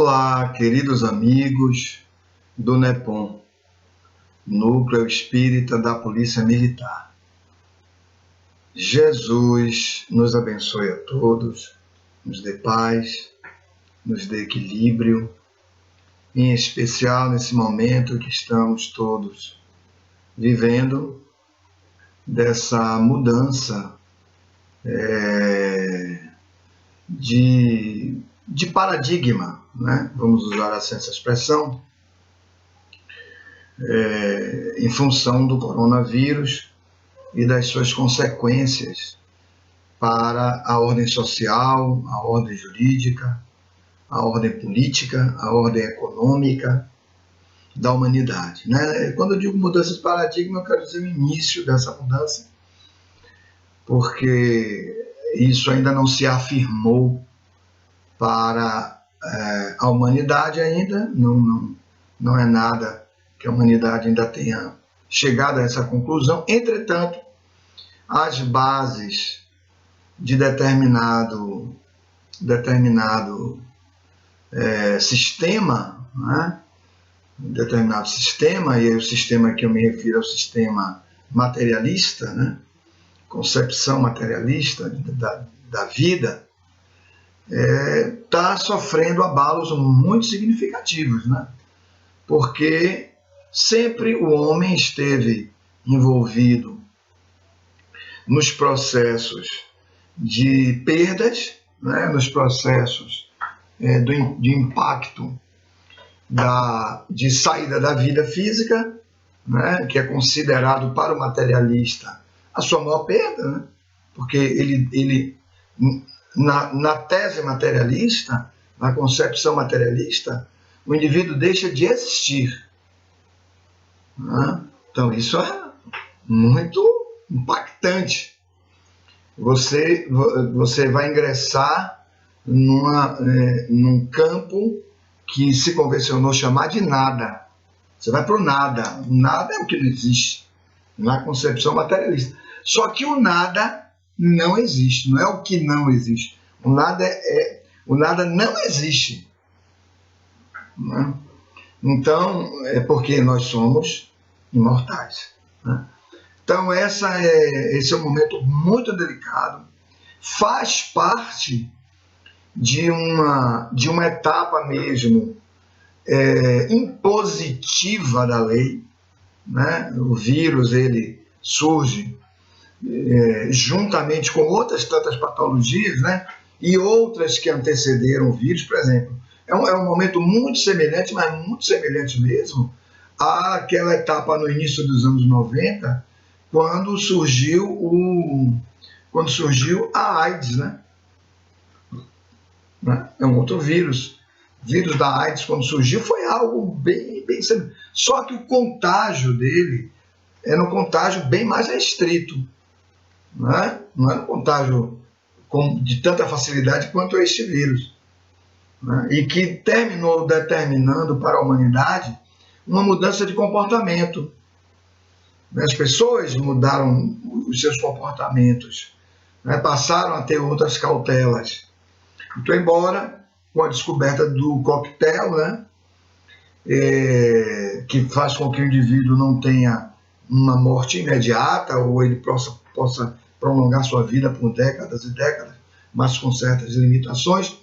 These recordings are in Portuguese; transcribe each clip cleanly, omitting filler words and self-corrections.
Olá, queridos amigos do NEPOM, Núcleo Espírita da Polícia Militar. Jesus nos abençoe a todos, nos dê paz, nos dê equilíbrio, em especial nesse momento que estamos todos vivendo dessa mudança de paradigma, né? Vamos usar assim essa expressão, em função do coronavírus e das suas consequências para a ordem social, a ordem jurídica, a ordem política, a ordem econômica da humanidade, né? Quando eu digo mudança de paradigma, eu quero dizer o início dessa mudança, porque isso ainda não se afirmou para a humanidade ainda, não é nada que a humanidade ainda tenha chegado a essa conclusão. Entretanto, as bases de determinado sistema, né? Determinado sistema, e aí o sistema que eu me refiro é o sistema materialista, né? Concepção materialista da vida, está sofrendo abalos muito significativos, né? Porque sempre o homem esteve envolvido nos processos de perdas, né? Nos processos de impacto de saída da vida física, né? Que é considerado para o materialista a sua maior perda, né? Porque ele na tese materialista, na concepção materialista, o indivíduo deixa de existir, né? Então isso é muito impactante. Você vai ingressar num campo que se convencionou chamar de nada. Você vai para o nada. O nada é o que não existe na concepção materialista. Só que o nada não existe, não é o que não existe. O nada não existe, né? Então, é porque nós somos imortais, né? Então, esse é um momento muito delicado, faz parte de uma etapa mesmo impositiva da lei, né? O vírus, ele surge juntamente com outras tantas patologias, né? E outras que antecederam o vírus, por exemplo. É um momento muito semelhante, mas muito semelhante mesmo, àquela etapa no início dos anos 90, quando surgiu a AIDS, né? É um outro vírus. O vírus da AIDS, quando surgiu, foi algo bem semelhante. Só que o contágio dele era um contágio bem mais restrito, né? Não era um contágio de tanta facilidade quanto este vírus, né? E que terminou determinando para a humanidade uma mudança de comportamento. As pessoas mudaram os seus comportamentos, né? Passaram a ter outras cautelas. Então, embora com a descoberta do coquetel, né? Que faz com que o indivíduo não tenha uma morte imediata, ou ele possa prolongar sua vida por décadas e décadas, mas com certas limitações,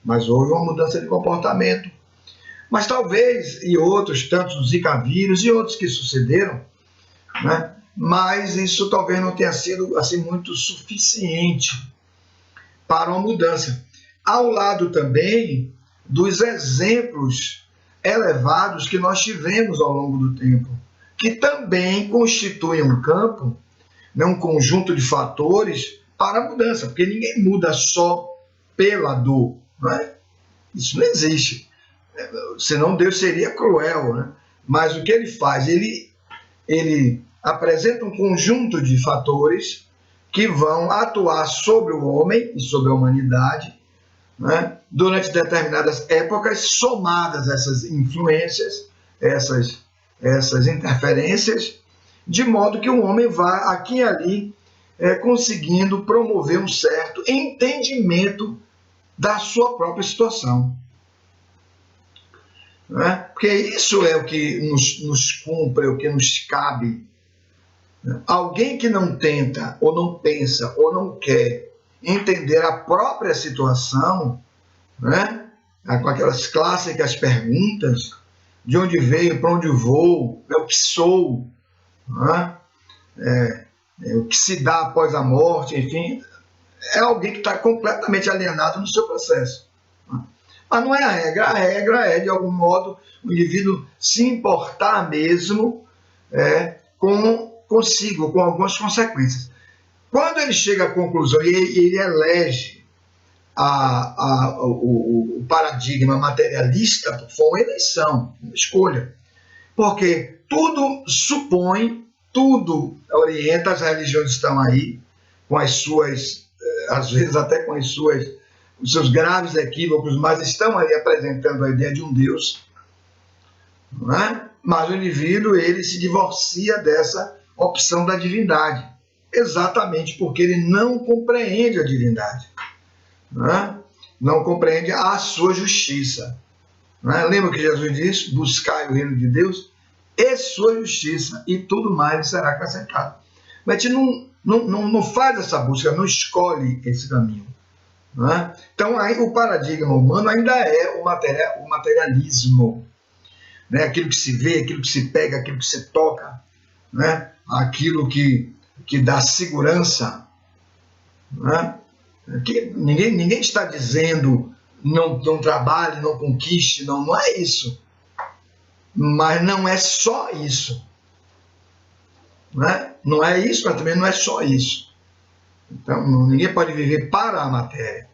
mas houve uma mudança de comportamento. Mas talvez, e outros, tantos o Zika vírus e outros que sucederam, né? Mas isso talvez não tenha sido assim muito suficiente para uma mudança. Ao lado também dos exemplos elevados que nós tivemos ao longo do tempo, que também constituem um campo, né, um conjunto de fatores para a mudança, porque ninguém muda só pela dor, né? Isso não existe, senão Deus seria cruel, né? Mas o que ele faz? Ele apresenta um conjunto de fatores que vão atuar sobre o homem e sobre a humanidade, né, durante determinadas épocas, somadas essas influências, essas interferências, de modo que o homem vá aqui e ali conseguindo promover um certo entendimento da sua própria situação. né? Porque isso é o que nos cumpre, é o que nos cabe. Alguém que não tenta, ou não pensa, ou não quer entender a própria situação, né? Com aquelas clássicas perguntas, de onde veio, para onde vou, é o que sou, né? O que se dá após a morte, enfim, é alguém que está completamente alienado no seu processo. Mas não é a regra é, de algum modo, o indivíduo se importar mesmo consigo, com algumas consequências. Quando ele chega à conclusão e ele elege o paradigma materialista, foi uma eleição, uma escolha. Porque tudo supõe, tudo orienta, as religiões estão aí, com as suas, às vezes até com os seus graves equívocos, mas estão aí apresentando a ideia de um Deus, não é? Mas o indivíduo, ele se divorcia dessa opção da divindade, exatamente porque ele não compreende a divindade, não é? Não compreende a sua justiça. Não é? Lembra que Jesus disse: buscai o reino de Deus e sua justiça, e tudo mais será acrescentado. Mas a gente não faz essa busca, não escolhe esse caminho. Não é? Então, aí, o paradigma humano ainda é o materialismo. Né? Aquilo que se vê, aquilo que se pega, aquilo que se toca, né? Aquilo que dá segurança. Né? Que ninguém está dizendo não trabalhe, não conquiste, não é isso. Mas não é só isso. Né? Não é isso, mas também não é só isso. Então, ninguém pode viver para a matéria,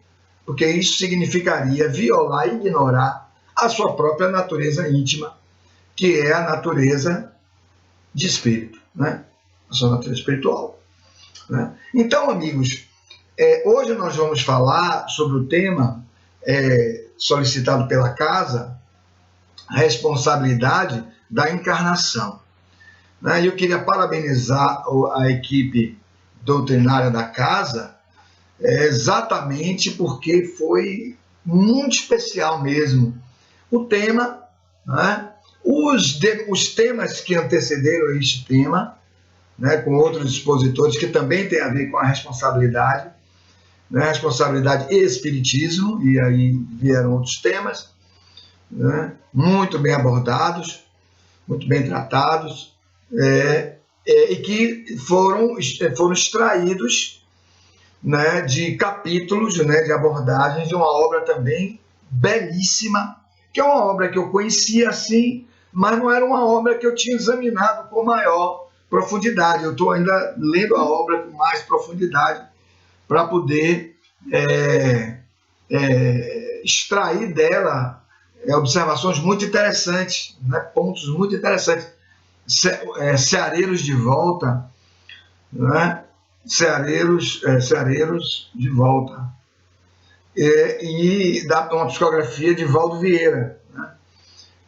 porque isso significaria violar e ignorar a sua própria natureza íntima, que é a natureza de espírito, né? A sua natureza espiritual. Né? Então, amigos, hoje nós vamos falar sobre o tema solicitado pela casa, a responsabilidade da encarnação. Né? Eu queria parabenizar a equipe doutrinária da casa, exatamente porque foi muito especial mesmo o tema, né? Os temas que antecederam este tema, né? Com outros expositores que também tem a ver com a responsabilidade, né? Responsabilidade e espiritismo, e aí vieram outros temas, né? Muito bem abordados, muito bem tratados, e que foram extraídos, né, de capítulos, né, de abordagens de uma obra também belíssima, que é uma obra que eu conhecia assim, mas não era uma obra que eu tinha examinado com maior profundidade. Eu estou ainda lendo a obra com mais profundidade para poder extrair dela observações muito interessantes, né, pontos muito interessantes. Ceareiros de volta, né? Ceareiros de volta. E dá uma psicografia de Valdo Vieira, né?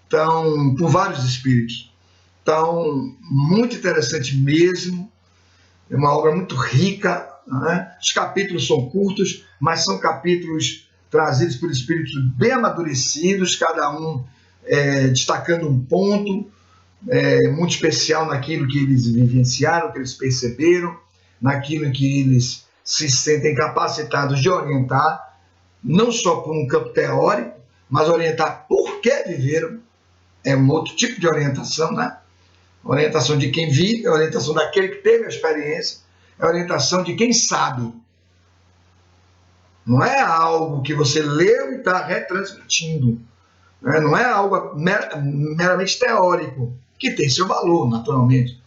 Então, por vários espíritos. Então, muito interessante mesmo, é uma obra muito rica, né? Os capítulos são curtos, mas são capítulos trazidos por espíritos bem amadurecidos, cada um destacando um ponto muito especial naquilo que eles vivenciaram, que eles perceberam, naquilo que eles se sentem capacitados de orientar, não só por um campo teórico, mas orientar por que viveram. É um outro tipo de orientação, né? Orientação de quem vive, a orientação daquele que teve a experiência, é a orientação de quem sabe. Não é algo que você leu e está retransmitindo. Não é algo meramente teórico, que tem seu valor, naturalmente,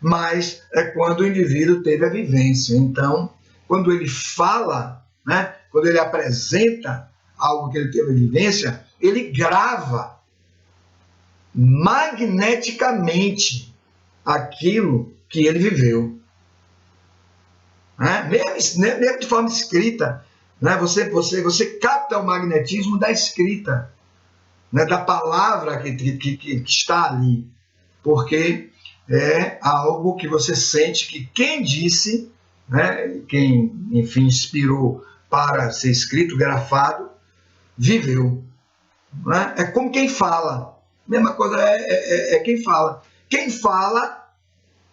mas é quando o indivíduo teve a vivência. Então, quando ele fala, né, quando ele apresenta algo que ele teve a vivência, ele grava magneticamente aquilo que ele viveu. Né? Mesmo de forma escrita, né? Você capta o magnetismo da escrita, né, da palavra que está ali, porque é algo que você sente que quem disse, né, quem, enfim, inspirou para ser escrito, grafado, viveu. Né? É como quem fala. Mesma coisa é quem fala. Quem fala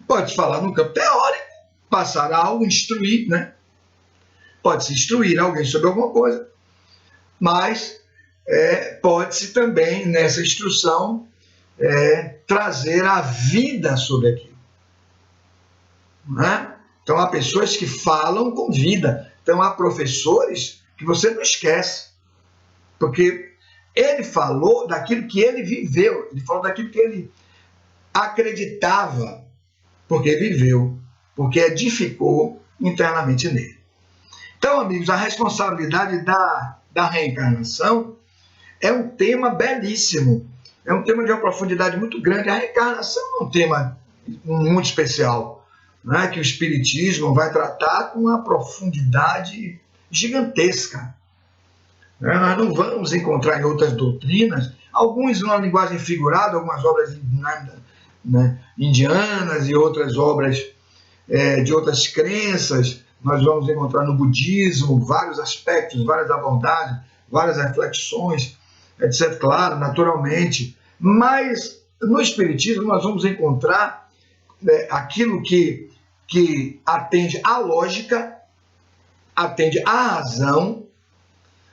pode falar no campo teórico, passar algo, instruir, né? Pode-se instruir alguém sobre alguma coisa, mas pode-se também, nessa instrução, trazer a vida sobre aquilo. Né? Então, há pessoas que falam com vida. Então, há professores que você não esquece, porque ele falou daquilo que ele viveu, ele falou daquilo que ele acreditava, porque viveu, porque edificou internamente nele. Então, amigos, a responsabilidade da reencarnação é um tema belíssimo, é um tema de uma profundidade muito grande. A reencarnação é um tema muito especial, né, que o Espiritismo vai tratar com uma profundidade gigantesca. Nós não vamos encontrar em outras doutrinas, alguns numa linguagem figurada, algumas obras indianas e outras obras de outras crenças. Nós vamos encontrar no budismo vários aspectos, várias abordagens, várias reflexões, etc. Claro, naturalmente. Mas no Espiritismo nós vamos encontrar aquilo que atende à lógica, atende à razão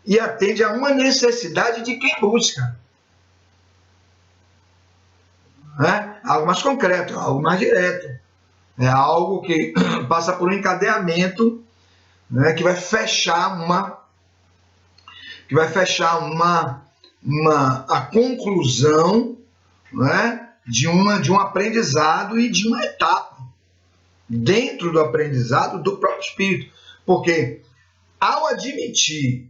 e atende a uma necessidade de quem busca. Algo mais concreto, algo mais direto. É algo que passa por um encadeamento, né, que vai fechar a conclusão, né, de um aprendizado e de uma etapa dentro do aprendizado do próprio espírito. Porque ao admitir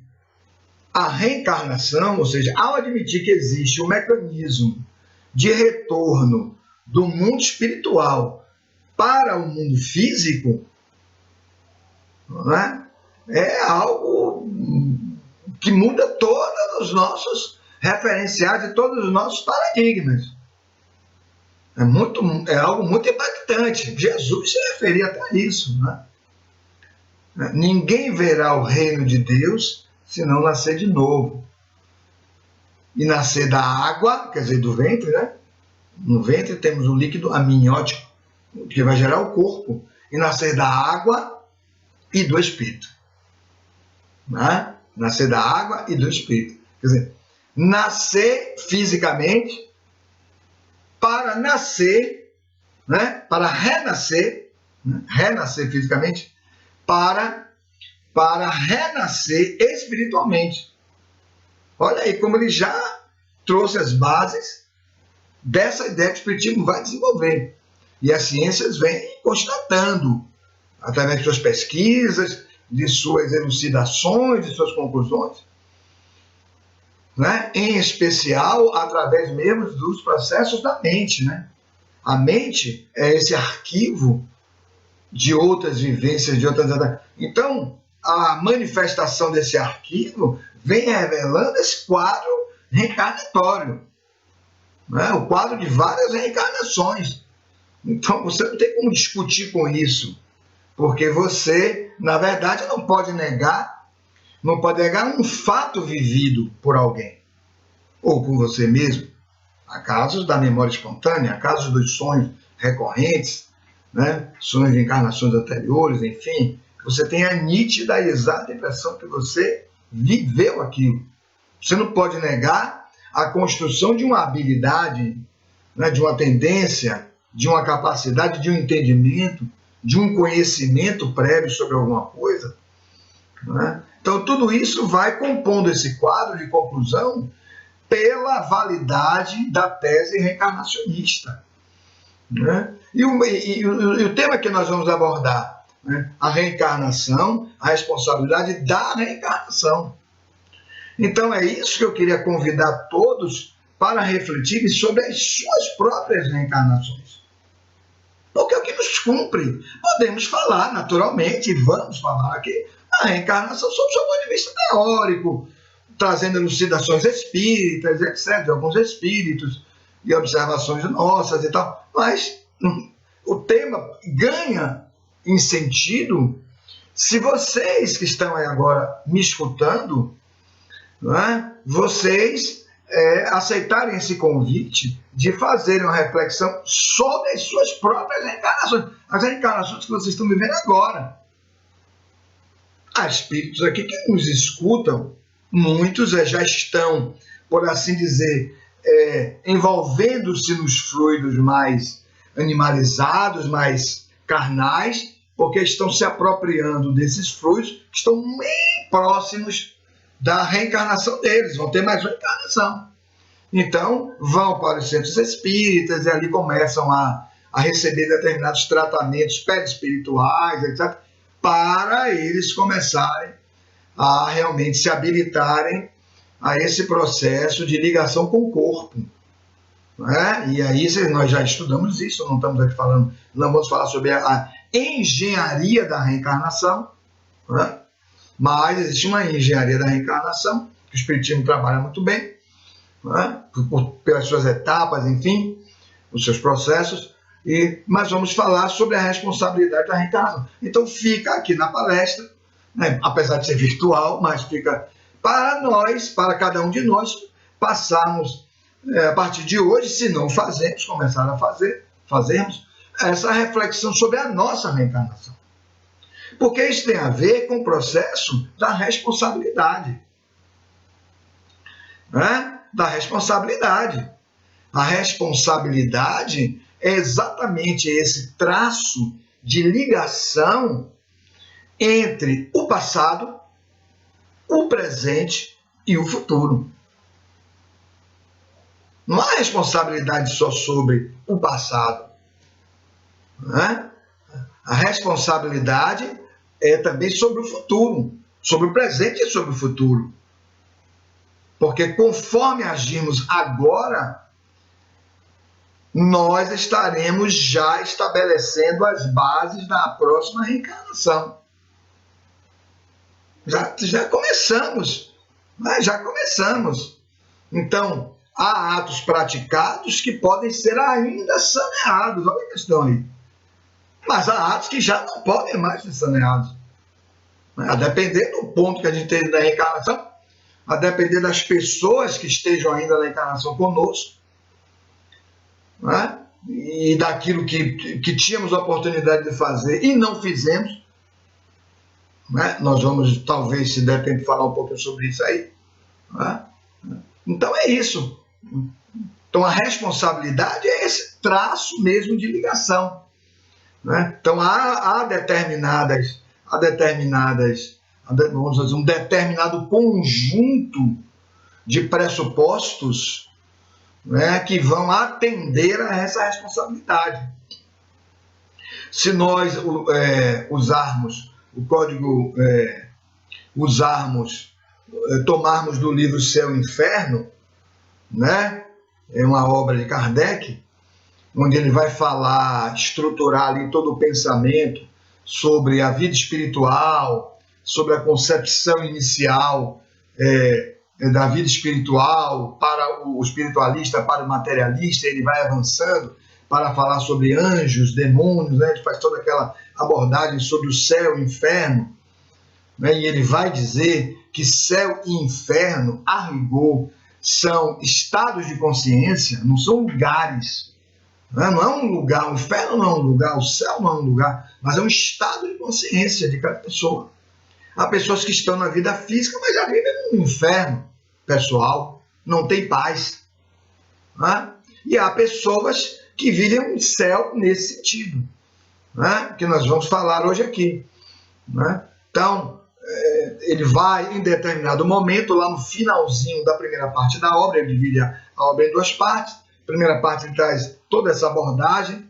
a reencarnação, ou seja, ao admitir que existe um mecanismo de retorno do mundo espiritual para o mundo físico, né, é algo que muda todos os nossos referenciais e todos os nossos paradigmas. É algo muito impactante. Jesus se referia até a isso. Né? Ninguém verá o reino de Deus se não nascer de novo. E nascer da água, quer dizer, do ventre, né? No ventre temos o líquido amniótico, que vai gerar o corpo. E nascer da água e do espírito. Né? Nascer da água e do espírito. Quer dizer, nascer fisicamente para nascer, né? Para renascer, né? Renascer fisicamente, para renascer espiritualmente. Olha aí como ele já trouxe as bases dessa ideia que o Espiritismo vai desenvolver. E as ciências vêm constatando, através de suas pesquisas, de suas elucidações, de suas conclusões, né? Em especial através mesmo dos processos da mente. Né? A mente é esse arquivo de outras vivências, de outras... Então, a manifestação desse arquivo vem revelando esse quadro reencarnatório, né? O quadro de várias reencarnações. Então, você não tem como discutir com isso, porque você, na verdade, não pode negar um fato vivido por alguém, ou por você mesmo. Há casos da memória espontânea, há casos dos sonhos recorrentes, né? Sonhos de encarnações anteriores, enfim. Você tem a nítida e exata impressão que você viveu aquilo. Você não pode negar a construção de uma habilidade, né? De uma tendência, de uma capacidade, de um entendimento, de um conhecimento prévio sobre alguma coisa. Né? Então, tudo isso vai compondo esse quadro de conclusão pela validade da tese reencarnacionista. Né? E o tema que nós vamos abordar, né? A reencarnação, a responsabilidade da reencarnação. Então, é isso que eu queria convidar todos para refletirem sobre as suas próprias reencarnações. Porque é o que nos cumpre. Podemos falar, naturalmente, vamos falar aqui, a reencarnação sob o seu ponto de vista teórico, trazendo elucidações espíritas, etc., de alguns espíritos, e observações nossas e tal. Mas o tema ganha em sentido se vocês que estão aí agora me escutando, né, vocês aceitarem esse convite de fazerem uma reflexão sobre as suas próprias reencarnações, as reencarnações que vocês estão vivendo agora. Há espíritos aqui que nos escutam, muitos já estão, por assim dizer, envolvendo-se nos fluidos mais animalizados, mais carnais, porque estão se apropriando desses fluidos que estão bem próximos da reencarnação deles, vão ter mais uma encarnação. Então, vão para os centros espíritas e ali começam a receber determinados tratamentos perispirituais, etc., para eles começarem a realmente se habilitarem a esse processo de ligação com o corpo. E aí nós já estudamos isso, não estamos aqui falando, não vamos falar sobre a engenharia da reencarnação, mas existe uma engenharia da reencarnação, que o Espiritismo trabalha muito bem, pelas suas etapas, enfim, os seus processos, mas vamos falar sobre a responsabilidade da reencarnação. Então fica aqui na palestra, apesar de ser virtual, mas fica para nós, para cada um de nós, passarmos, a partir de hoje, se não fazemos, começar a fazermos essa reflexão sobre a nossa reencarnação. Porque isso tem a ver com o processo da responsabilidade. Da responsabilidade. A responsabilidade é exatamente esse traço de ligação entre o passado, o presente e o futuro. Não há responsabilidade só sobre o passado. A responsabilidade é também sobre o futuro, sobre o presente e sobre o futuro. Porque conforme agirmos agora, nós estaremos já estabelecendo as bases da próxima reencarnação. Já começamos. Já começamos. Então, há atos praticados que podem ser ainda saneados. Olha a questão aí. Mas há atos que já não podem mais ser saneados. A depender do ponto que a gente tem da reencarnação, a depender das pessoas que estejam ainda na encarnação conosco, e daquilo que tínhamos a oportunidade de fazer e não fizemos, nós vamos, talvez, se der tempo, falar um pouquinho sobre isso aí. Então é isso. Então a responsabilidade é esse traço mesmo de ligação. Então há determinadas, vamos dizer, um determinado conjunto de pressupostos, que vão atender a essa responsabilidade. Se nós usarmos o código, tomarmos do livro Céu e Inferno, é uma obra de Kardec, onde ele vai falar, estruturar ali todo o pensamento sobre a vida espiritual, sobre a concepção inicial da vida espiritual para o espiritualista, para o materialista. Ele vai avançando para falar sobre anjos, demônios, ele faz toda aquela abordagem sobre o céu e o inferno, e ele vai dizer que céu e inferno, a rigor, são estados de consciência, não são lugares. Não é um lugar, o inferno não é um lugar, o céu não é um lugar, mas é um estado de consciência de cada pessoa. Há pessoas que estão na vida física, mas já vivem no inferno pessoal, não tem paz. E há pessoas que vivem um céu nesse sentido, que nós vamos falar hoje aqui. Então, ele vai, em determinado momento, lá no finalzinho da primeira parte da obra, ele divide a obra em duas partes. A primeira parte ele traz toda essa abordagem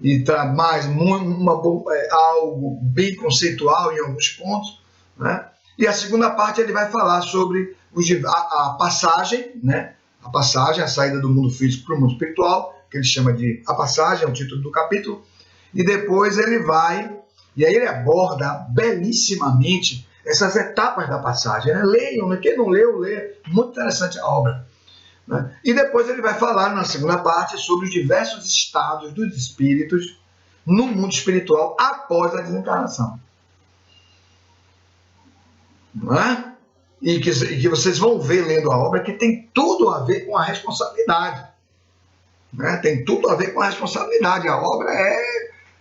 e traz mais algo bem conceitual em alguns pontos, E a segunda parte ele vai falar sobre a passagem, a saída do mundo físico para o mundo espiritual, que ele chama de A Passagem, é o título do capítulo, e depois ele vai, e aí ele aborda belíssimamente essas etapas da passagem. Leiam, quem não leu, lê, muito interessante a obra. E depois ele vai falar na segunda parte sobre os diversos estados dos espíritos no mundo espiritual após a desencarnação. e que vocês vão ver lendo a obra, que tem tudo a ver com a responsabilidade. Né? Tem tudo a ver com a responsabilidade. A obra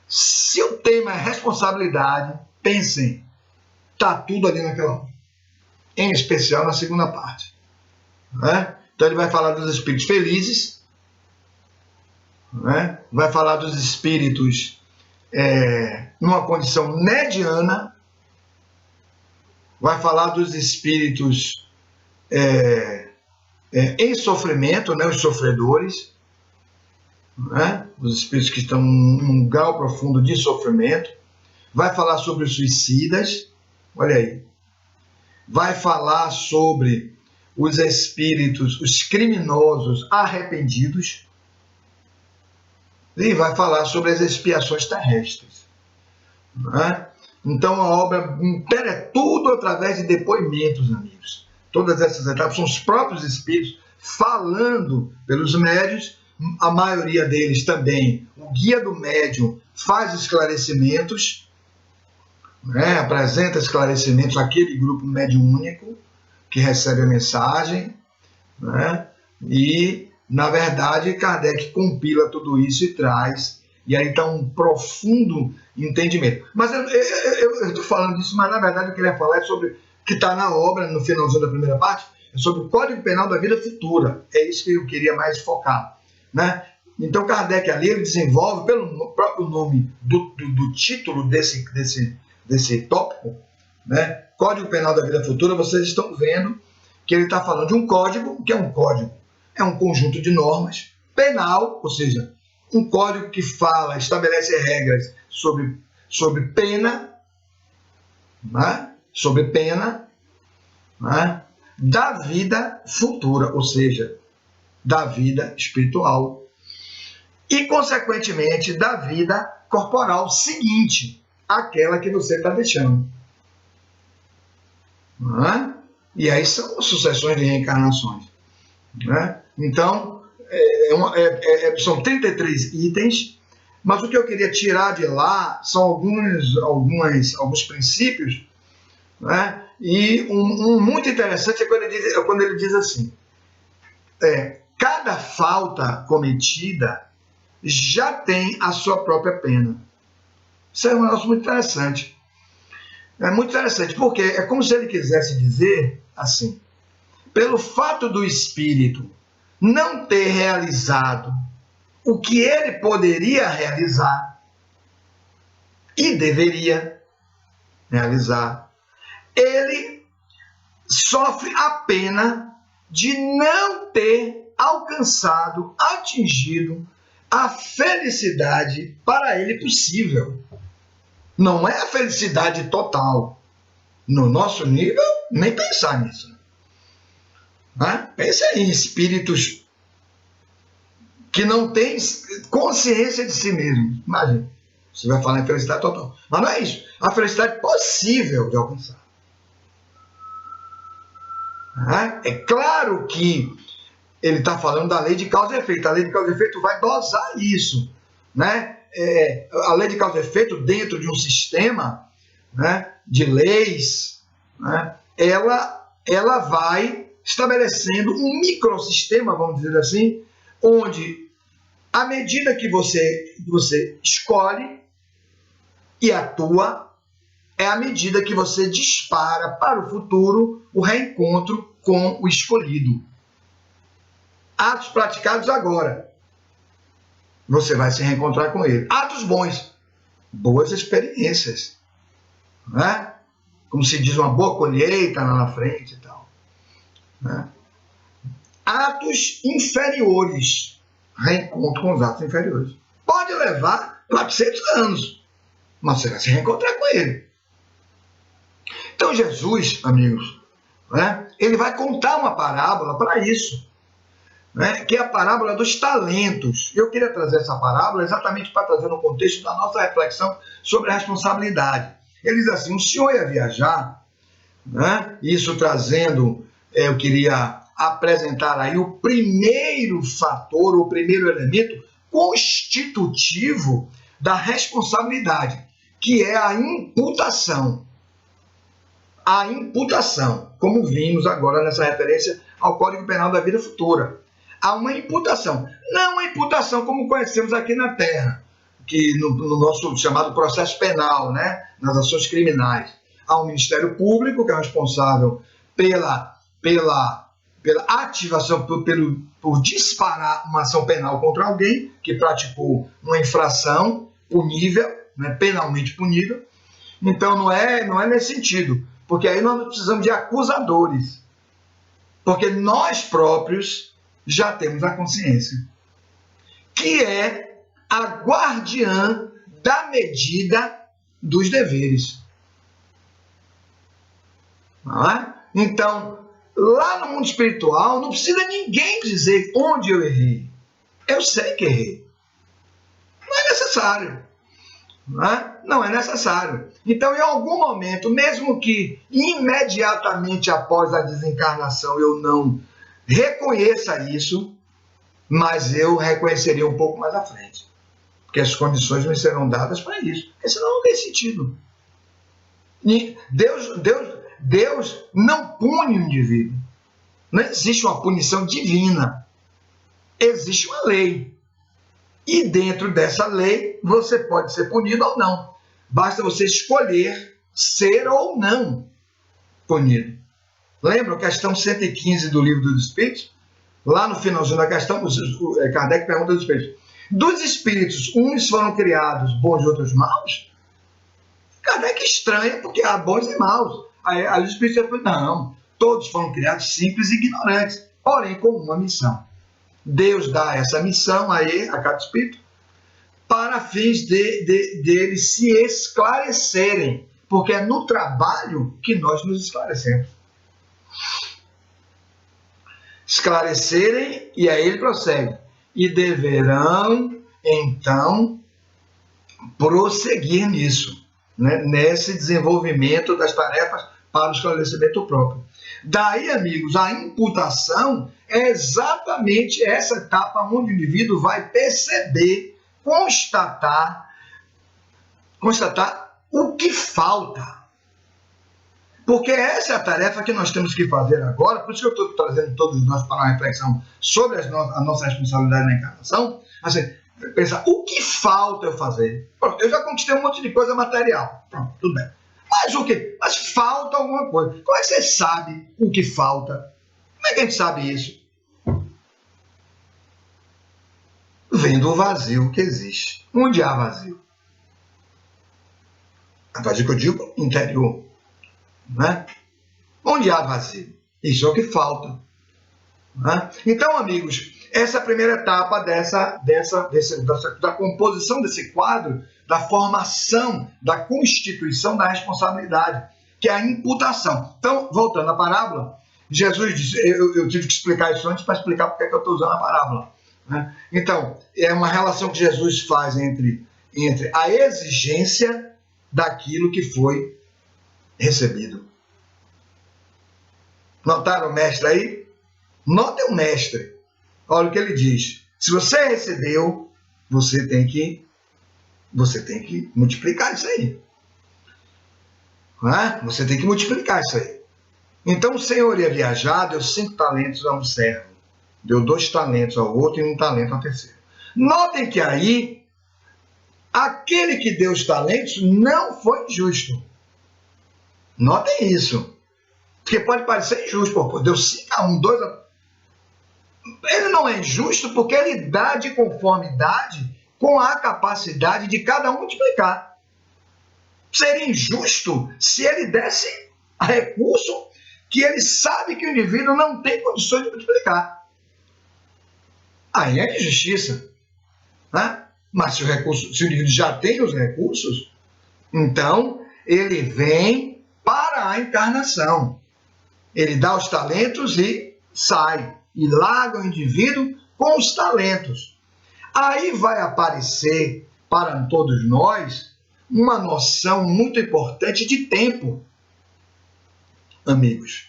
se o tema é responsabilidade, pensem, está tudo ali naquela obra. Em especial na segunda parte. Né? Então ele vai falar dos espíritos felizes, né? Vai falar dos espíritos numa condição mediana, vai falar dos espíritos em sofrimento, né? Os sofredores, né? Os espíritos que estão num grau profundo de sofrimento, vai falar sobre os suicidas, olha aí, vai falar sobre os espíritos, os criminosos arrependidos, e vai falar sobre as expiações terrestres. Né? Então a obra inteira é tudo através de depoimentos, amigos. Todas essas etapas são os próprios espíritos falando pelos médiuns, a maioria deles também. O guia do médium faz esclarecimentos, né? Apresenta esclarecimentos àquele grupo mediúnico que recebe a mensagem, né? E, na verdade, Kardec compila tudo isso e traz, e aí está um profundo entendimento. Mas eu estou falando disso, mas na verdade eu queria falar é sobre o que está na obra, no finalzinho da primeira parte, é sobre o Código Penal da Vida Futura. É isso que eu queria mais focar. Né? Então Kardec ali ele desenvolve, pelo próprio nome do título desse tópico, né? Código Penal da Vida Futura, vocês estão vendo que ele está falando de um código, que é um código, é um conjunto de normas penal, ou seja, um código que estabelece regras sobre pena, né? Sobre pena, né? Da vida futura, ou seja, da vida espiritual e, consequentemente, da vida corporal seguinte, aquela que você está deixando. Né? E aí são sucessões de reencarnações. Né? Então, são 33 itens, mas o que eu queria tirar de lá são alguns princípios, né? E um muito interessante é quando ele diz assim, cada falta cometida já tem a sua própria pena. Isso é um negócio muito interessante. É muito interessante, porque é como se ele quisesse dizer assim, pelo fato do espírito não ter realizado o que ele poderia realizar e deveria realizar, ele sofre a pena de não ter alcançado, atingido a felicidade para ele possível. Não é a felicidade total. No nosso nível, nem pensar nisso. Né? Pensa em espíritos que não têm consciência de si mesmos. Imagina, você vai falar em felicidade total. Mas não é isso. A felicidade possível de alcançar. Né? É claro que ele está falando da lei de causa e efeito. A lei de causa e efeito vai dosar isso. Né? A lei de causa e efeito, dentro de um sistema, né, de leis, né, ela vai estabelecendo um microsistema, vamos dizer assim, onde, à medida que você escolhe e atua, é à medida que você dispara para o futuro o reencontro com o escolhido. Atos praticados agora, você vai se reencontrar com ele. Atos bons, boas experiências, né? Como se diz, uma boa colheita lá na frente e tal. Né? Atos inferiores, reencontro com os atos inferiores. Pode levar 400 anos, mas você vai se reencontrar com ele. Então Jesus, amigos, né? Ele vai contar uma parábola para isso. Né, que é a parábola dos talentos. Eu queria trazer essa parábola exatamente para trazer no contexto da nossa reflexão sobre a responsabilidade. Ele diz assim, o senhor ia viajar, né, isso trazendo, eu queria apresentar aí o primeiro fator, o primeiro elemento constitutivo da responsabilidade, que é a imputação. a imputação, como vimos agora nessa referência ao Código Penal da Vida Futura. Há uma imputação, não uma imputação como conhecemos aqui na Terra, que no nosso chamado processo penal, né, nas ações criminais. Há um Ministério Público que é responsável pela ativação, por disparar uma ação penal contra alguém que praticou uma infração punível, né, penalmente punível. Então não é nesse sentido, porque aí nós precisamos de acusadores, porque nós próprios já temos a consciência, que é a guardiã da medida dos deveres. Não é? Então, lá no mundo espiritual, não precisa ninguém dizer onde eu errei. Eu sei que errei. Não é necessário. Não é necessário. Então, em algum momento, mesmo que imediatamente após a desencarnação eu não reconheça isso, mas eu reconheceria um pouco mais à frente. Porque as condições me serão dadas para isso. Porque senão não tem sentido. Deus não pune o indivíduo. Não existe uma punição divina. Existe uma lei. E dentro dessa lei, você pode ser punido ou não. Basta você escolher ser ou não punido. Lembra a questão 115 do Livro dos Espíritos? Lá no finalzinho da questão, Kardec pergunta aos Espíritos: dos Espíritos, uns foram criados bons e outros maus? Kardec estranha, porque há bons e maus. Aí os Espíritos falam: não, todos foram criados simples e ignorantes, porém com uma missão. Deus dá essa missão a cada espírito para fins deles se esclarecerem, porque é no trabalho que nós nos esclarecemos. Esclarecerem, e aí ele prossegue: e deverão, então, prosseguir nisso, né, nesse desenvolvimento das tarefas para o esclarecimento próprio. Daí, amigos, a imputação é exatamente essa etapa onde o indivíduo vai perceber, constatar o que falta. Porque essa é a tarefa que nós temos que fazer agora, por isso que eu estou trazendo todos nós para uma reflexão sobre a nossa responsabilidade na encarnação. Assim, pensar, o que falta eu fazer? Pronto, eu já conquistei um monte de coisa material. Pronto, tudo bem. Mas o quê? Mas falta alguma coisa. Como é que você sabe o que falta? Como é que a gente sabe isso? Vendo o vazio que existe. Onde há vazio? A vazio que eu digo interior. Né? Onde há vazio? Isso é o que falta. Né? Então, amigos, essa é a primeira etapa da composição desse quadro, da formação, da constituição da responsabilidade, que é a imputação. Então, voltando à parábola, Jesus disse, eu tive que explicar isso antes para explicar porque é que eu estou usando a parábola. Né? Então, é uma relação que Jesus faz entre a exigência daquilo que foi recebido. Notaram o mestre aí? Notem o mestre. Olha o que ele diz. Se você recebeu, você tem que multiplicar isso aí. Você tem que multiplicar isso aí. Então o Senhor ia viajar, deu 5 talentos a um servo, deu 2 talentos ao outro e 1 talento ao terceiro. Notem que aí, aquele que deu os talentos não foi injusto. Notem isso. Porque pode parecer injusto, pô, deu 5 a 1, 2 a... Ele não é injusto porque ele dá de conformidade com a capacidade de cada um multiplicar. Seria injusto se ele desse recurso que ele sabe que o indivíduo não tem condições de multiplicar. Aí é injustiça. Né? Mas se o indivíduo já tem os recursos, então ele vem para a encarnação. Ele dá os talentos e sai. E larga o indivíduo com os talentos. Aí vai aparecer para todos nós uma noção muito importante de tempo, amigos.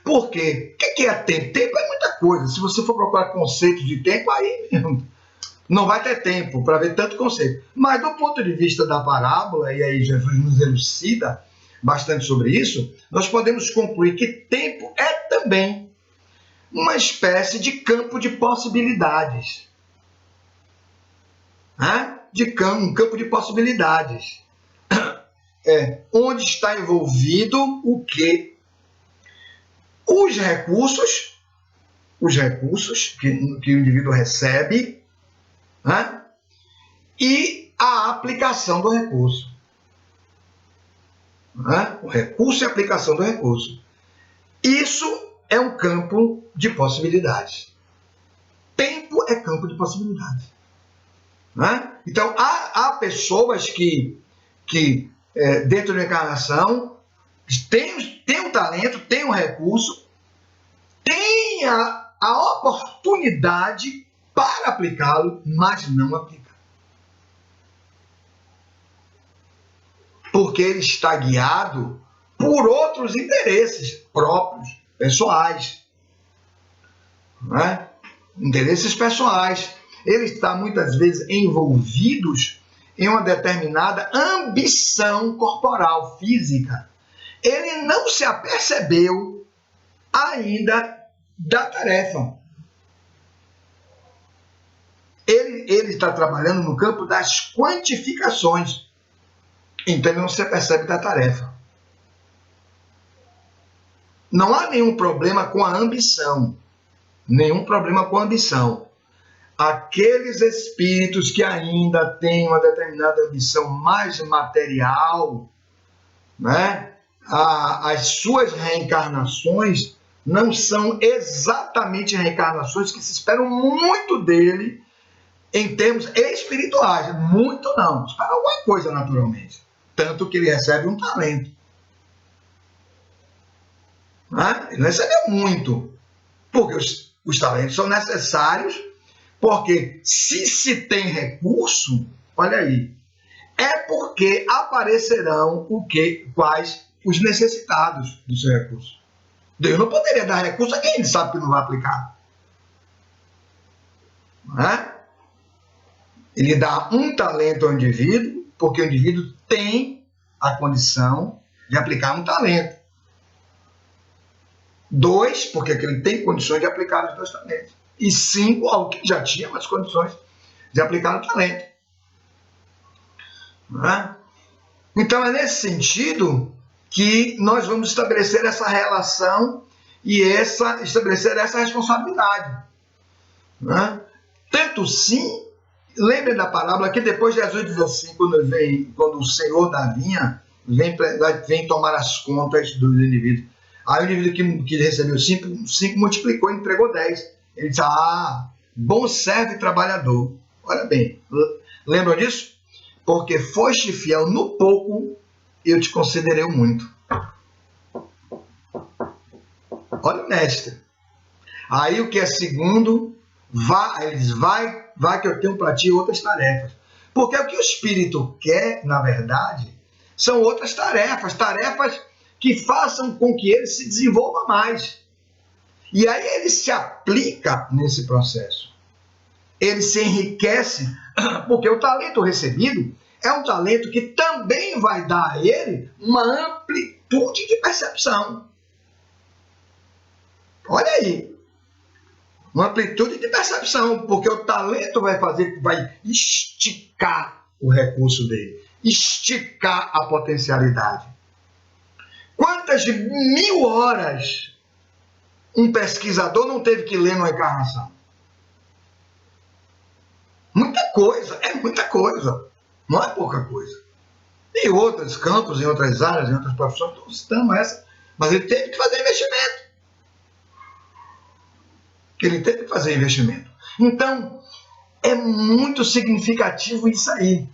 Por quê? O que é tempo? Tempo é muita coisa. Se você for procurar conceitos de tempo, aí não vai ter tempo para ver tanto conceito. Mas do ponto de vista da parábola, e aí Jesus nos elucida, bastante sobre isso, nós podemos concluir que tempo é também uma espécie de campo de possibilidades. Um campo de possibilidades. Onde está envolvido o quê? Os recursos que o indivíduo recebe, e a aplicação do recurso. O recurso e a aplicação do recurso. Isso é um campo de possibilidades. Tempo é campo de possibilidades. Então, há pessoas que dentro da encarnação têm um talento, têm um recurso, têm a oportunidade para aplicá-lo, mas não aplica. Porque ele está guiado por outros interesses próprios, pessoais. Interesses pessoais. Ele está muitas vezes envolvido em uma determinada ambição corporal, física. Ele não se apercebeu ainda da tarefa. Ele está trabalhando no campo das quantificações. Então ele não se apercebe da tarefa. Não há nenhum problema com a ambição. Nenhum problema com a ambição. Aqueles espíritos que ainda têm uma determinada ambição mais material, as suas reencarnações não são exatamente reencarnações que se esperam muito dele em termos espirituais. Muito não. Espera alguma coisa naturalmente. Tanto que ele recebe um talento. Ele recebe muito. Porque os talentos são necessários, porque se tem recurso, olha aí, é porque aparecerão quais os necessitados do seu recurso. Deus não poderia dar recurso a quem ele sabe que não vai aplicar. Ele dá um talento ao indivíduo, porque o indivíduo tem a condição de aplicar um talento. 2, porque ele tem condições de aplicar os 2 talentos. E 5, ao que já tinha as condições de aplicar o talento. Então é nesse sentido que nós vamos estabelecer essa relação e estabelecer essa responsabilidade. Tanto sim, lembre da parábola que depois Jesus diz assim, quando o Senhor da vinha vem tomar as contas dos indivíduos. Aí o indivíduo que recebeu 5 multiplicou e entregou 10. Ele diz, bom servo e trabalhador. Olha bem, lembram disso? Porque foste fiel no pouco, eu te concederei o muito. Olha o mestre. Aí o que é segundo, ele diz, vai que eu tenho para ti outras tarefas. Porque o que o Espírito quer, na verdade, são outras tarefas que façam com que ele se desenvolva mais. E aí ele se aplica nesse processo. Ele se enriquece, porque o talento recebido é um talento que também vai dar a ele uma amplitude de percepção. Olha aí. Uma amplitude de percepção, porque o talento vai esticar o recurso dele, esticar a potencialidade. Quantas 1000 horas um pesquisador não teve que ler numa encarnação? Muita coisa, é muita coisa. Não é pouca coisa. Em outros campos, em outras áreas, em outras profissões, não citamos essa, mas ele teve que fazer investimento. Então, é muito significativo isso aí.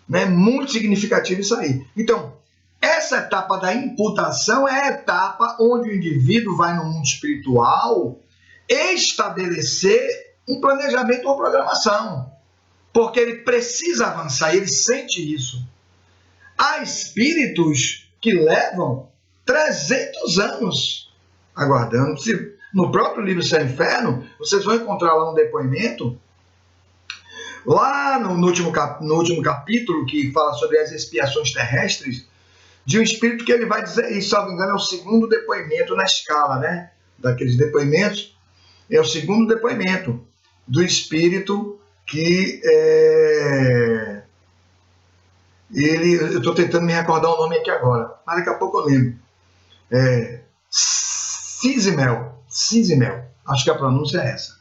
Muito significativo isso aí. Então, essa etapa da imputação é a etapa onde o indivíduo vai no mundo espiritual estabelecer um planejamento ou programação. Porque ele precisa avançar, ele sente isso. Há espíritos que levam 300 anos aguardando. No próprio livro Céu e Inferno, vocês vão encontrar lá um depoimento, lá no último capítulo, que fala sobre as expiações terrestres, de um espírito que ele vai dizer isso, salvo engano, é o segundo depoimento na escala, né? Daqueles depoimentos, é o segundo depoimento do espírito que eu estou tentando me recordar o nome aqui agora, mas daqui a pouco eu lembro. Sizimel, acho que a pronúncia é essa.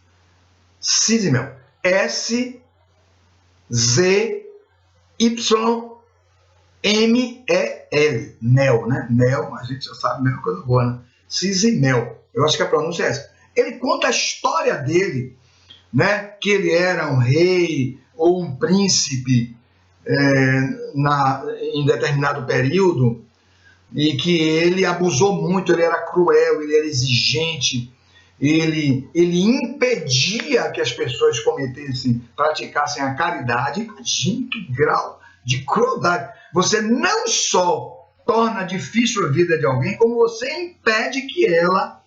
Sizimel, S-Z-Y-M-E-L, Mel, né? Mel, a gente já sabe, mesma coisa boa, né? Sizimel, eu acho que a pronúncia é essa. Ele conta a história dele, né? Que ele era um rei ou um príncipe em determinado período, e que ele abusou muito, ele era cruel, ele era exigente, ele impedia que as pessoas praticassem a caridade. Imagine que grau de crueldade. Você não só torna difícil a vida de alguém, como você impede que ela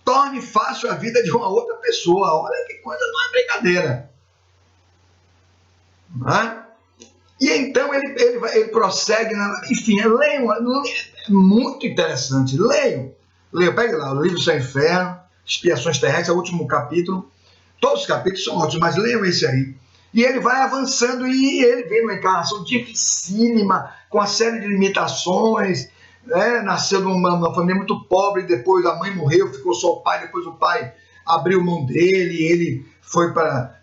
torne fácil a vida de uma outra pessoa. Olha que coisa, não é brincadeira. Não é? E então ele prossegue, enfim, leiam, é muito interessante, leiam, pegue lá, o livro Céu e Inferno, Expiações Terrestres, é o último capítulo, todos os capítulos são ótimos, mas leiam esse aí. E ele vai avançando e ele vem numa encarnação dificílima, com uma série de limitações, nasceu numa família muito pobre, depois a mãe morreu, ficou só o pai, depois o pai abriu mão dele, ele foi para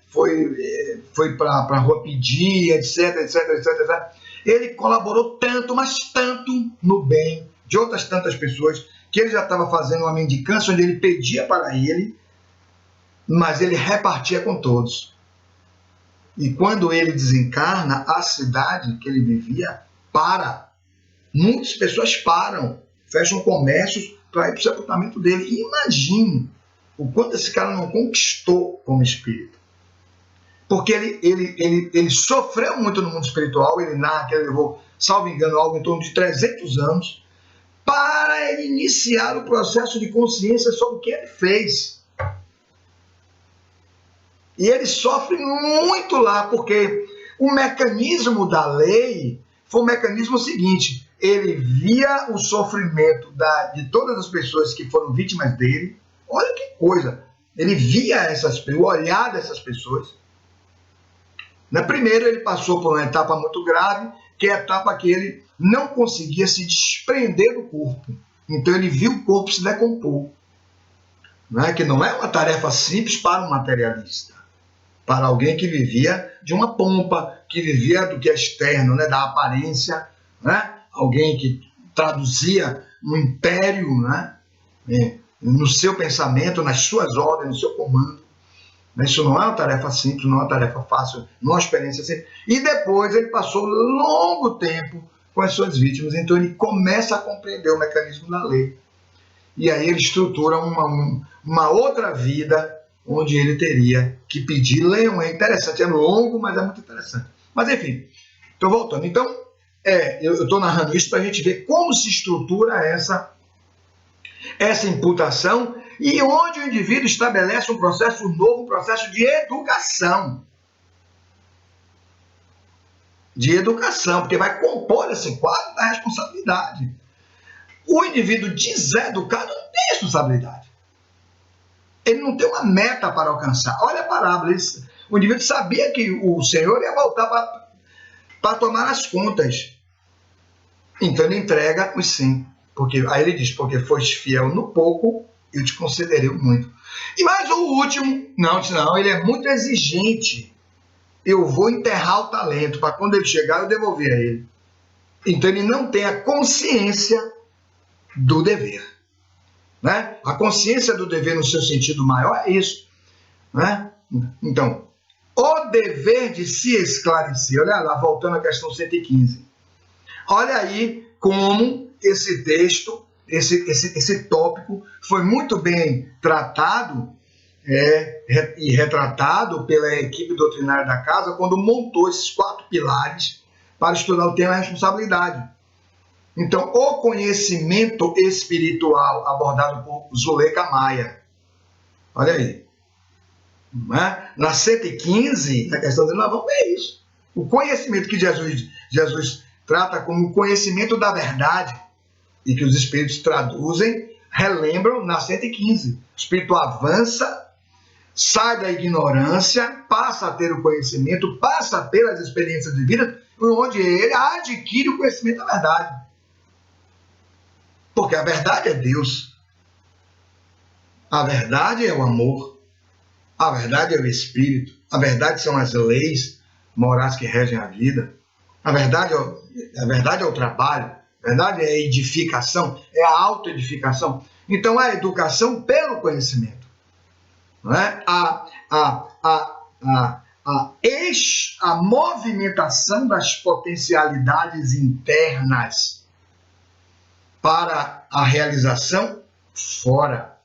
a rua pedir, etc. Ele colaborou tanto, mas tanto no bem de outras tantas pessoas, que ele já estava fazendo uma mendicância onde ele pedia para ele, mas ele repartia com todos. E quando ele desencarna, a cidade que ele vivia para. Muitas pessoas param, fecham comércios para ir para o sepultamento dele. Imagine o quanto esse cara não conquistou como espírito. Porque ele sofreu muito no mundo espiritual, ele narra que ele levou, salvo engano, algo em torno de 300 anos, para ele iniciar o processo de consciência sobre o que ele fez. E ele sofre muito lá, porque o mecanismo da lei foi o mecanismo seguinte: ele via o sofrimento de todas as pessoas que foram vítimas dele. Olha que coisa! Ele via o olhar dessas pessoas. Primeiro, ele passou por uma etapa muito grave, que é a etapa que ele não conseguia se desprender do corpo. Então, ele viu o corpo se decompor. Que não é uma tarefa simples para um materialista, para alguém que vivia de uma pompa, que vivia do que é externo, da aparência, alguém que traduzia um império no seu pensamento, nas suas ordens, no seu comando. Isso não é uma tarefa simples, não é uma tarefa fácil, não é uma experiência simples. E depois ele passou longo tempo com as suas vítimas, então ele começa a compreender o mecanismo da lei. E aí ele estrutura uma outra vida onde ele teria que pedir. Leiam, é interessante, é longo, mas é muito interessante. Mas enfim, estou voltando. Então, eu estou narrando isso para a gente ver como se estrutura essa imputação e onde o indivíduo estabelece um processo novo, um processo de educação. Porque vai compor esse quadro da responsabilidade. O indivíduo deseducado não tem responsabilidade. Ele não tem uma meta para alcançar. Olha a parábola. O indivíduo sabia que o Senhor ia voltar para tomar as contas. Então ele entrega os 100. Aí ele diz: porque foste fiel no pouco, eu te concederei muito. E mais o último, não, ele é muito exigente. Eu vou enterrar o talento, para quando ele chegar eu devolver a ele. Então ele não tem a consciência do dever. A consciência do dever no seu sentido maior é isso. Então, o dever de se esclarecer. Olha lá, voltando à questão 115. Olha aí como esse texto, esse tópico foi muito bem tratado e retratado pela equipe doutrinária da casa quando montou esses 4 pilares para estudar o tema responsabilidade. Então, o conhecimento espiritual abordado por Zuleika Maia. Olha aí. Na 115, na questão dele, nós vamos ver isso. O conhecimento que Jesus trata como conhecimento da verdade, e que os espíritos traduzem, relembram na 115. O espírito avança, sai da ignorância, passa a ter o conhecimento, passa pelas experiências de vida, onde ele adquire o conhecimento da verdade. Porque a verdade é Deus. A verdade é o amor. A verdade é o Espírito. A verdade são as leis morais que regem a vida. A verdade é o trabalho. A verdade é a edificação, é a autoedificação. Então, a educação pelo conhecimento. Não é? A movimentação das potencialidades internas para a realização fora.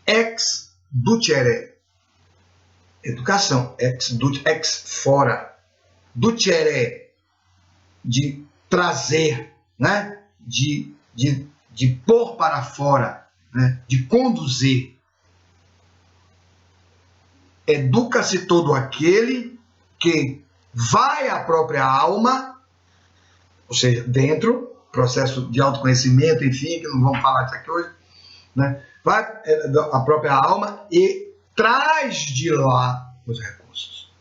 Ex ducere. Educação. Ex fora. Ducere. De trazer, né? de pôr para fora, né? De conduzir. Educa-se todo aquele que vai à própria alma, ou seja, dentro, processo de autoconhecimento, enfim, que não vamos falar disso aqui hoje, né? Vai à própria alma e traz de lá os recursos.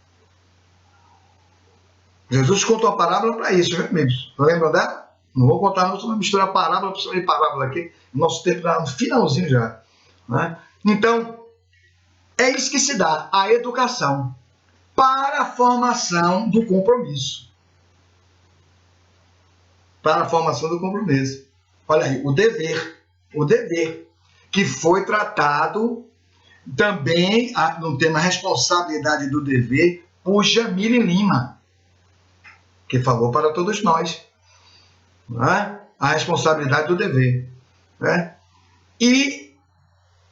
Jesus contou a parábola para isso, meus amigos. Lembram dela? Não vou contar, não, vou misturar parábola para parábola aqui. Nosso tempo está no finalzinho já. Né? Então, é isso que se dá, a educação para a formação do compromisso. Para a formação do compromisso. Olha aí, o dever, que foi tratado também no tema responsabilidade do dever por Jamile Lima, que falou para todos nós, né? A responsabilidade do dever. Né? E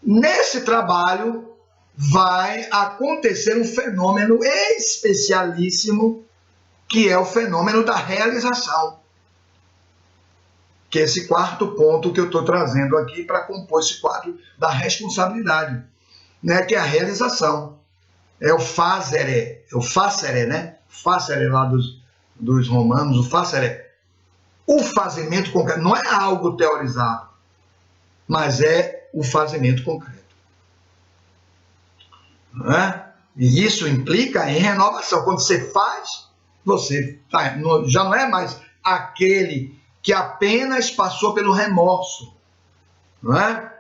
nesse trabalho vai acontecer um fenômeno especialíssimo, que é o fenômeno da realização. Que é esse quarto ponto que eu estou trazendo aqui para compor esse quadro da responsabilidade, né? Que é a realização. É o facere, né? Facere lá dos romanos, o facere. O fazimento concreto não é algo teorizado, mas é o fazimento concreto. Né? E isso implica em renovação. Quando você faz, você já não é mais aquele que apenas passou pelo remorso, não é?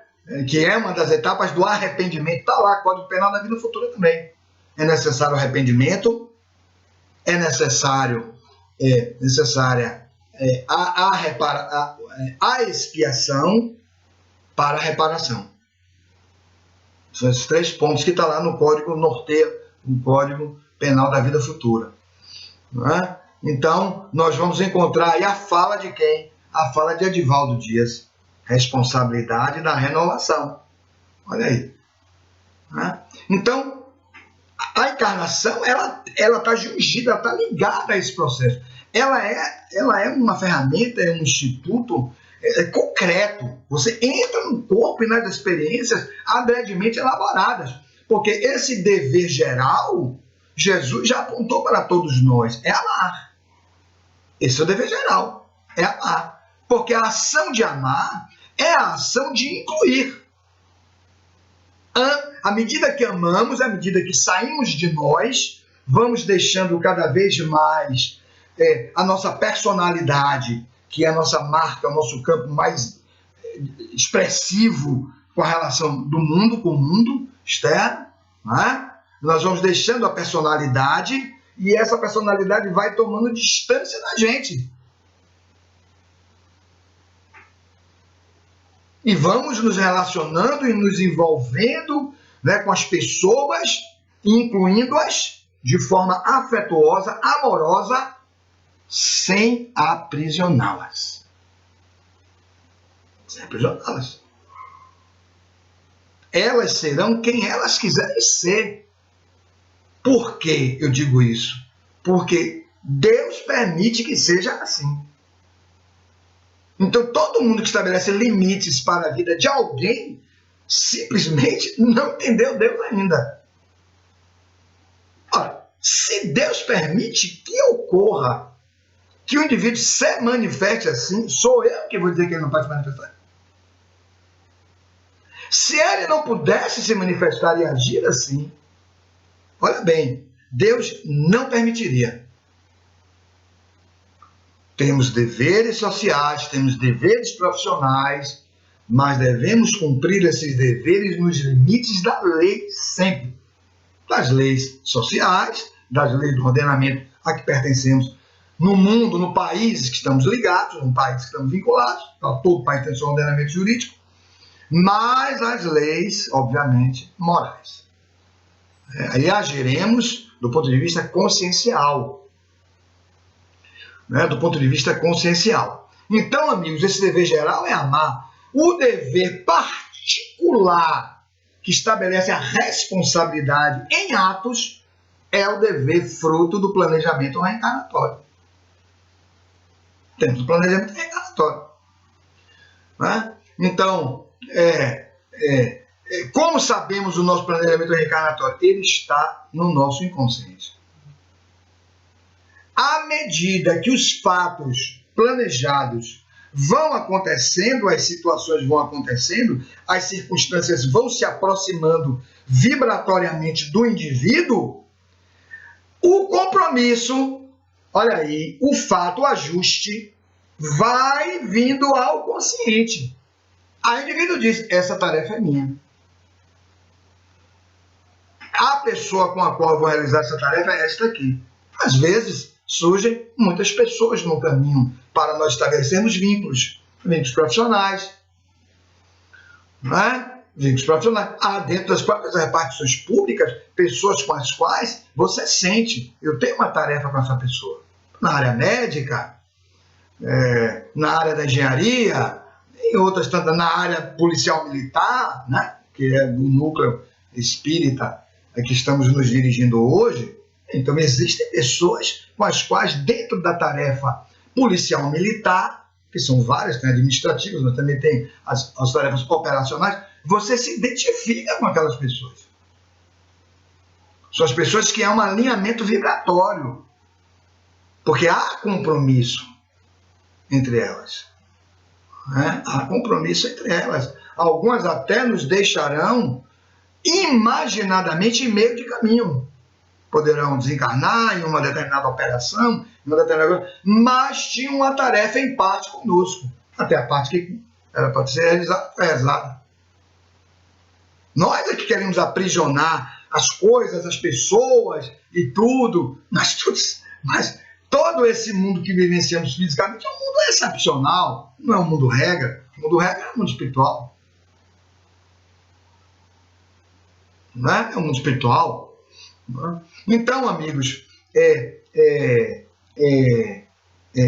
Que é uma das etapas do arrependimento. Está lá, Código Penal da Vida Futura também. É necessário arrependimento, é necessária a expiação para a reparação. São esses 3 pontos que estão lá no Código Norteia, no Código Penal da Vida Futura. Não é? Então, nós vamos encontrar aí a fala de quem? A fala de Edivaldo Dias. Responsabilidade da renovação. Olha aí. Né? Então, a encarnação, ela está jungida, ela está ligada a esse processo. Ela é uma ferramenta, é um instituto concreto. Você entra no corpo e nas experiências adredemente elaboradas. Porque esse dever geral, Jesus já apontou para todos nós. É amar. Esse é o dever geral. É amar. Porque a ação de amar é a ação de incluir. À medida que amamos, à medida que saímos de nós, vamos deixando cada vez mais a nossa personalidade, que é a nossa marca, o nosso campo mais expressivo com a relação do mundo com o mundo externo. Né? Nós vamos deixando a personalidade e essa personalidade vai tomando distância da gente. E vamos nos relacionando e nos envolvendo, né, com as pessoas, incluindo-as de forma afetuosa, amorosa, sem aprisioná-las. Sem aprisioná-las. Elas serão quem elas quiserem ser. Por que eu digo isso? Porque Deus permite que seja assim. Então, todo mundo que estabelece limites para a vida de alguém, simplesmente não entendeu Deus ainda. Ora, se Deus permite que ocorra que o indivíduo se manifeste assim, sou eu que vou dizer que ele não pode se manifestar. Se ele não pudesse se manifestar e agir assim, olha bem, Deus não permitiria. Temos deveres sociais, temos deveres profissionais, mas devemos cumprir esses deveres nos limites da lei sempre. Das leis sociais, das leis do ordenamento a que pertencemos no mundo, no país que estamos ligados, no país que estamos vinculados, todo país tem seu ordenamento jurídico, mas as leis, obviamente, morais. Aí agiremos do ponto de vista consciencial. Do ponto de vista consciencial. Então, amigos, esse dever geral é amar. O dever particular que estabelece a responsabilidade em atos é o dever fruto do planejamento reencarnatório. Temos o planejamento reencarnatório. Então, como sabemos o nosso planejamento reencarnatório? Ele está no nosso inconsciente. À medida que os fatos planejados vão acontecendo, as situações vão acontecendo, as circunstâncias vão se aproximando vibratoriamente do indivíduo, o compromisso, olha aí, o fato, o ajuste, vai vindo ao consciente. Aí o indivíduo diz, essa tarefa é minha. A pessoa com a qual eu vou realizar essa tarefa é esta aqui. Às vezes, surgem muitas pessoas no caminho para nós estabelecermos vínculos profissionais, vínculos profissionais. Há dentro das próprias repartições públicas, pessoas com as quais você sente, eu tenho uma tarefa com essa pessoa. Na área médica, na área da engenharia, em outras tantas, na área policial militar, que é do núcleo espírita a que estamos nos dirigindo hoje. Então, existem pessoas com as quais, dentro da tarefa policial militar, que são várias, tem administrativas, mas também tem as tarefas operacionais, você se identifica com aquelas pessoas. São as pessoas que há um alinhamento vibratório, porque há compromisso entre elas. Há compromisso entre elas. Algumas até nos deixarão imaginadamente em meio de caminho. Poderão desencarnar em uma determinada operação, mas tinham uma tarefa em parte conosco. Até a parte que era para ser realizada, foi realizada. Nós é que queremos aprisionar as coisas, as pessoas e tudo, mas todo esse mundo que vivenciamos fisicamente é um mundo excepcional, não é um mundo regra. O mundo regra é um mundo espiritual. É um mundo espiritual. Então, amigos,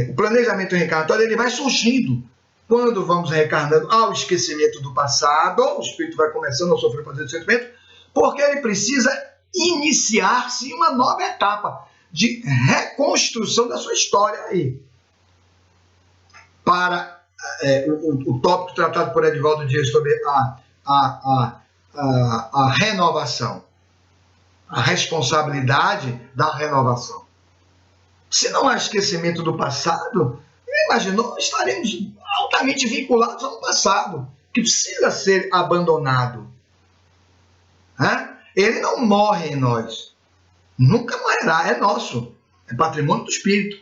o planejamento reencarnatório ele vai surgindo quando vamos reencarnando ao esquecimento do passado, o espírito vai começando a sofrer prazer do sentimento, porque ele precisa iniciar-se em uma nova etapa de reconstrução da sua história aí. Para o tópico tratado por Edivaldo Dias sobre a renovação. A responsabilidade da renovação. Se não há esquecimento do passado, imaginou, estaremos altamente vinculados ao passado, que precisa ser abandonado. Ele não morre em nós. Nunca morrerá, é nosso. É patrimônio do espírito.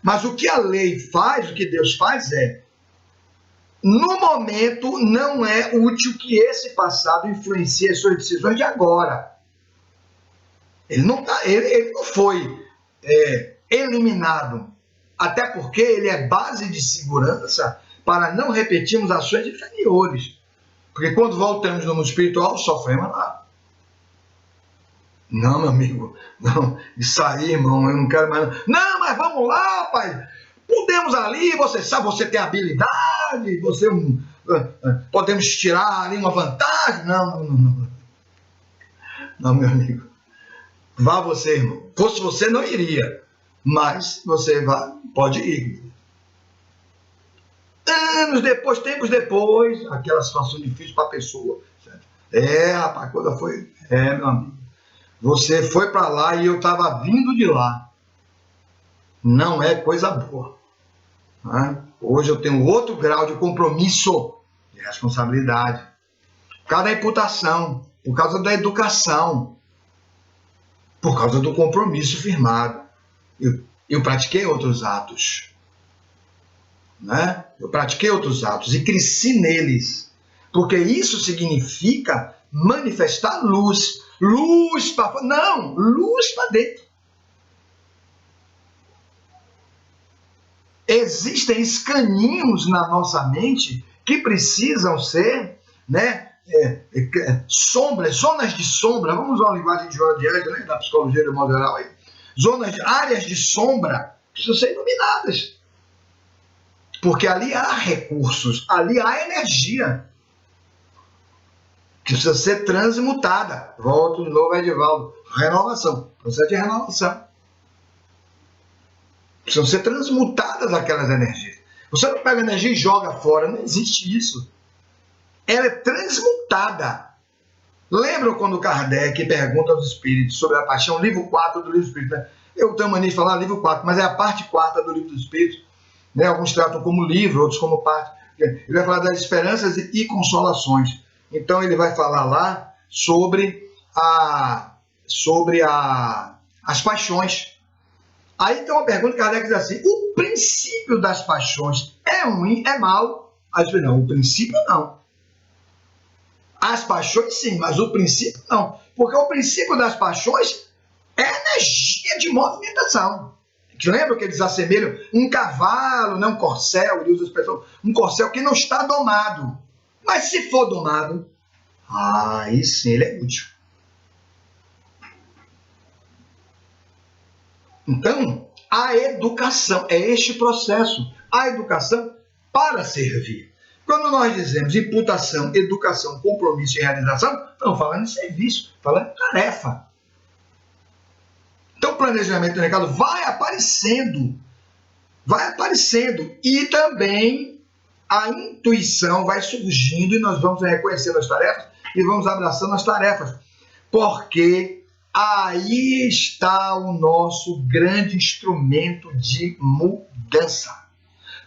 Mas o que a lei faz, o que Deus faz no momento, não é útil que esse passado influencie as suas decisões de agora. Ele não foi eliminado, até porque ele é base de segurança para não repetirmos ações inferiores. Porque quando voltamos no mundo espiritual, sofremos lá. Não, meu amigo, não, isso aí, irmão, eu não quero mais. Não, mas vamos lá, pai. Podemos ali, você sabe, você tem habilidade, podemos tirar ali uma vantagem. Não. Não, meu amigo. Vá você, irmão. Fosse você, não iria. Mas você pode ir. Anos depois, tempos depois, aquela situação difícil para a pessoa. Certo? Rapaz, quando foi... meu amigo. Você foi para lá e eu estava vindo de lá. não é coisa boa. Né? Hoje eu tenho outro grau de compromisso, de responsabilidade, por causa da imputação, por causa da educação, por causa do compromisso firmado. Eu pratiquei outros atos. Né? Eu pratiquei outros atos e cresci neles. Porque isso significa manifestar luz. Luz para fora. Não, luz para dentro. Existem escaninhos na nossa mente que precisam ser, né, sombras, zonas de sombra. Vamos usar uma linguagem de Joana de Ângeles, né, da psicologia de modo geral aí. Áreas de sombra precisam ser iluminadas. Porque ali há recursos, ali há energia que precisa ser transmutada. Volto de novo, Edivaldo. Renovação, processo de renovação. Precisam ser transmutadas aquelas energias. Você não pega energia e joga fora, não existe isso. Ela é transmutada. Lembram quando Kardec pergunta aos espíritos sobre a paixão, livro 4 do livro dos Espíritos, né? Eu tenho mania de falar livro 4, mas é a parte 4 do livro dos Espíritos. Né? Alguns tratam como livro, outros como parte. Ele vai falar das esperanças e consolações. Então ele vai falar lá sobre as paixões. Aí tem uma pergunta que Kardec diz assim: o princípio das paixões é ruim, é mau? Aí diz, não, o princípio não. As paixões sim, mas o princípio não. Porque o princípio das paixões é energia de movimentação. Lembra que eles assemelham um cavalo, não um corcel, ele usa a expressão, um corcel que não está domado. Mas se for domado, aí sim ele é útil. Então, a educação é este processo. A educação para servir. Quando nós dizemos imputação, educação, compromisso e realização, estamos falando de serviço, falando de tarefa. Então, o planejamento do mercado vai aparecendo. E também a intuição vai surgindo e nós vamos reconhecendo as tarefas e vamos abraçando as tarefas. Porque aí está o nosso grande instrumento de mudança.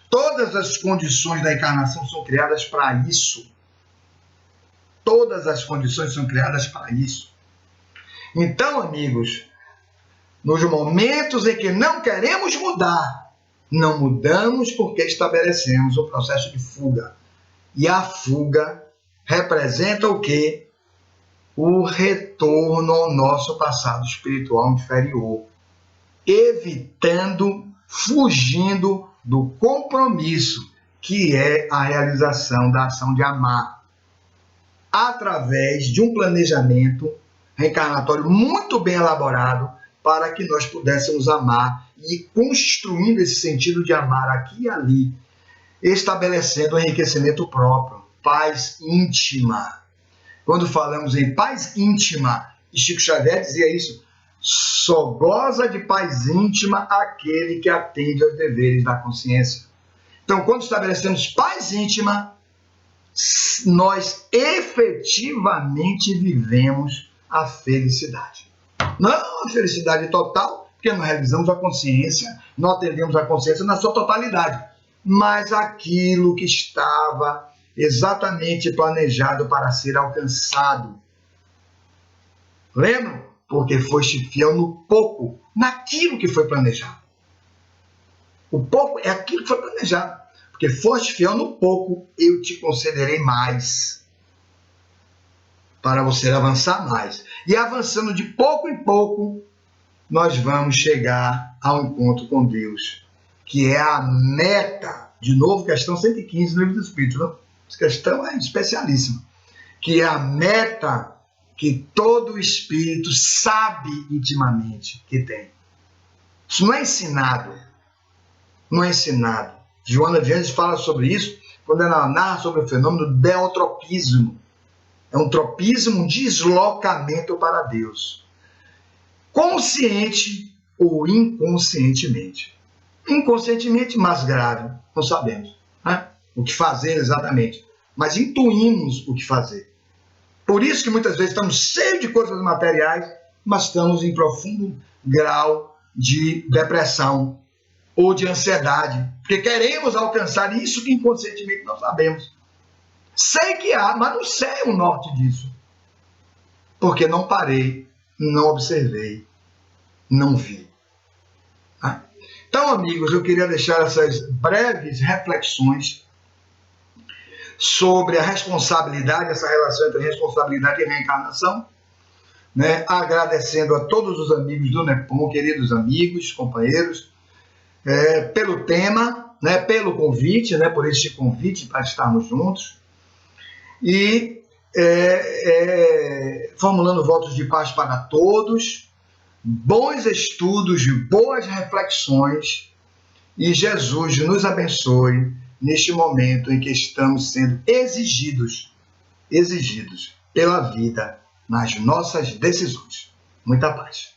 Todas as condições da encarnação são criadas para isso. Todas as condições são criadas para isso. Então, amigos, nos momentos em que não queremos mudar, não mudamos porque estabelecemos o processo de fuga. E a fuga representa o quê? O retorno ao nosso passado espiritual inferior, fugindo do compromisso, que é a realização da ação de amar, através de um planejamento reencarnatório muito bem elaborado, para que nós pudéssemos amar e construindo esse sentido de amar aqui e ali, estabelecendo o enriquecimento próprio, paz íntima. Quando falamos em paz íntima, e Chico Xavier dizia isso, só goza de paz íntima aquele que atende aos deveres da consciência. Então, quando estabelecemos paz íntima, nós efetivamente vivemos a felicidade. Não a felicidade total, porque não realizamos a consciência, não atendemos a consciência na sua totalidade, mas aquilo que estava exatamente planejado para ser alcançado. Lembram? Porque foste fiel no pouco, naquilo que foi planejado. O pouco é aquilo que foi planejado. Porque foste fiel no pouco, eu te concederei mais. Para você avançar mais. E avançando de pouco em pouco, nós vamos chegar ao encontro com Deus, que é a meta. De novo, questão 115 do Livro dos Espíritos. Não? Essa questão é especialíssima. Que é a meta que todo espírito sabe intimamente que tem. Isso não é ensinado. Não é ensinado. Joana de Ângeles fala sobre isso quando ela narra sobre o fenômeno do deotropismo. É um tropismo, um deslocamento para Deus. Consciente ou inconscientemente. Inconscientemente, mais grave, não sabemos, né? O que fazer exatamente. Mas intuímos o que fazer. Por isso que muitas vezes estamos cheios de coisas materiais, mas estamos em profundo grau de depressão. ou de ansiedade, porque queremos alcançar isso que inconscientemente nós sabemos. Sei que há, mas não sei o norte disso, porque não parei, não observei, não vi. Então, amigos, eu queria deixar essas breves reflexões sobre a responsabilidade, essa relação entre responsabilidade e reencarnação, né? Agradecendo a todos os amigos do NEPOM, queridos amigos, companheiros, pelo tema, né? Pelo convite, né? Por este convite para estarmos juntos, e formulando votos de paz para todos, bons estudos, boas reflexões, e Jesus nos abençoe neste momento em que estamos sendo exigidos pela vida nas nossas decisões. Muita paz.